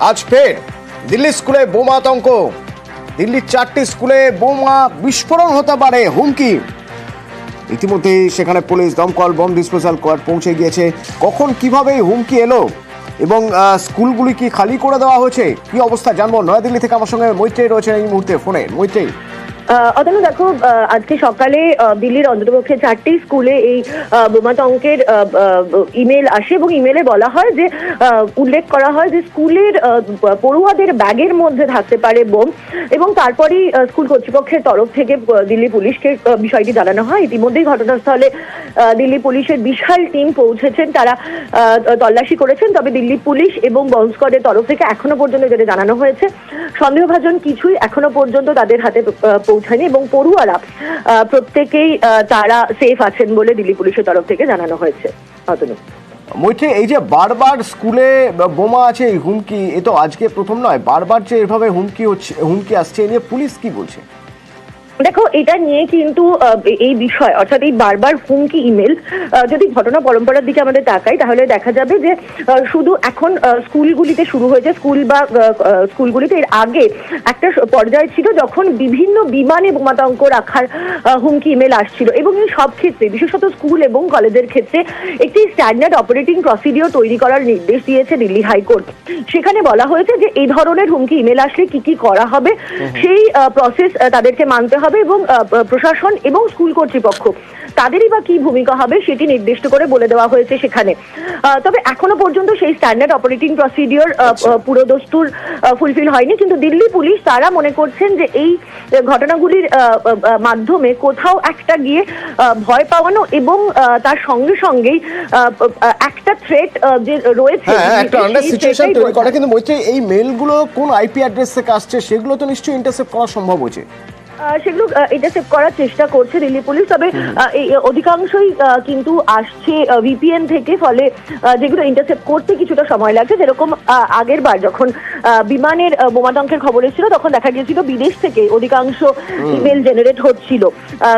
আজ ফের দিল্লি স্কুলে বোমা আতঙ্ক। দিল্লির 4টি স্কুলে বোমা বিস্ফোরণ হতে পারে হুমকি। ইতিমধ্যে সেখানে পুলিশ, দমকল, বম ডিসপোজাল স্কোয়াড পৌঁছে গিয়েছে। কখন কিভাবে এই হুমকি এলো এবং স্কুলগুলি কি খালি করে দেওয়া হয়েছে, কি অবস্থা জানবো। নয়াদিল্লি থেকে আমার সঙ্গে মৈত্রেয়ী রয়েছেন এই মুহূর্তে ফোনে। মৈত্রেয়ী, অতনু দেখো, আজকে সকালে দিল্লির অন্ততপক্ষে 4টি স্কুলে এই বোমাতঙ্কের ইমেল আসে এবং ইমেলে বলা হয় যে উল্লেখ করা হয় যে স্কুলের পড়ুয়াদের ব্যাগের মধ্যে থাকতে পারে বোম, এবং তারপরেই স্কুল কর্তৃপক্ষের তরফ থেকে দিল্লি পুলিশকে বিষয়টি জানানো হয়। ইতিমধ্যেই ঘটনাস্থলে দিল্লি পুলিশের বিশাল টিম পৌঁছেছেন, তারা তল্লাশি করেছেন। তবে দিল্লি পুলিশ এবং বম্ব স্কোয়াডের তরফ থেকে এখনো পর্যন্ত যেটা জানানো হয়েছে, সন্দেহভাজন কিছুই এখনো পর্যন্ত তাদের হাতে পৌঁছায়নি এবং পড়ুয়ারা প্রত্যেকেই তারা সেফ আছেন বলে দিল্লি পুলিশের তরফ থেকে জানানো হয়েছে। মৈত্রেয়ী, এই যে বারবার স্কুলে বোমা আছে, এই হুমকি এ তো আজকে প্রথম নয়, বারবার যে এভাবে হুমকি আসছে, এ নিয়ে পুলিশ কি বলছে? দেখো, এটা নিয়ে কিন্তু এই বিষয় অর্থাৎ এই বারবার হুমকি ইমেল, যদি ঘটনা পরম্পরার দিকে আমাদের তাকাই তাহলে দেখা যাবে যে শুধু এখন স্কুলগুলিতে শুরু হয়েছে, স্কুলগুলিতে এর আগে একটা পর্যায়ে ছিল যখন বিভিন্ন বিমানে বোমাতঙ্ক রাখার হুমকি ইমেল আসছিল, এবং এই সব ক্ষেত্রে বিশেষত স্কুল এবং কলেজের ক্ষেত্রে একটি স্ট্যান্ডার্ড অপারেটিং প্রসিডিওর তৈরি করার নির্দেশ দিয়েছে দিল্লি হাইকোর্ট। সেখানে বলা হয়েছে যে এই ধরনের হুমকি ইমেল আসলে কি কি করা হবে, সেই প্রসেস তাদেরকে মানতে হবে এবং প্রশাসন এবং স্কুল কর্তৃপক্ষ তাদেরই বা কি ভূমিকা হবে সেটি নির্দিষ্ট করে বলে দেওয়া হয়েছে সেখানে। তবে এখনো পর্যন্ত সেই স্ট্যান্ডার্ড অপারেটিং প্রসিডিওর পুরোদস্তুর ফুলফিল হয়নি, কিন্তু দিল্লি পুলিশ তারা মনে করছেন যে এই ঘটনাগুলির মাধ্যমে কোথাও একটা গিয়ে ভয় পাওয়ানো এবং তার সঙ্গে সঙ্গেই একটা থ্রেট যে রয়েছে একটা আন্ডার সিচুয়েশন তৈরি করা। কিন্তু মৈত্রেয়ী, এই মেলগুলো কোন আইপি অ্যাড্রেস থেকে আসছে সেগুলো তো নিশ্চয়ই ইন্টারসেপ্ট করা সম্ভব হয়েছে। সেগুলো ইন্টারসেপ্ট করার চেষ্টা করছে দিল্লি পুলিশ, তবে অধিকাংশই কিন্তু আসছে ভিপিএন থেকে, ফলে যেগুলো ইন্টারসেপ্ট করতে কিছুটা সময় লাগছে। যেরকম আগের বার যখন বিমানের বোমাতঙ্কের খবর এসেছিল তখন দেখা গিয়েছিল বিদেশ থেকে অধিকাংশ ইমেল জেনারেট হচ্ছিল,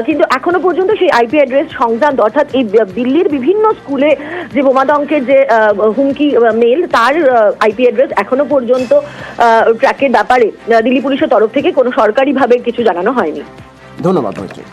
কিন্তু এখনো পর্যন্ত সেই আইপি অ্যাড্রেস সংক্রান্ত অর্থাৎ এই দিল্লির বিভিন্ন স্কুলে যে বোমাতঙ্কের যে হুমকি মেল, তার আইপি অ্যাড্রেস এখনো পর্যন্ত ট্র্যাকের ব্যাপারে দিল্লি পুলিশের তরফ থেকে কোনো সরকারিভাবে কিছু জানানো হয়নি। ধন্যবাদ মৈত্রেয়ী।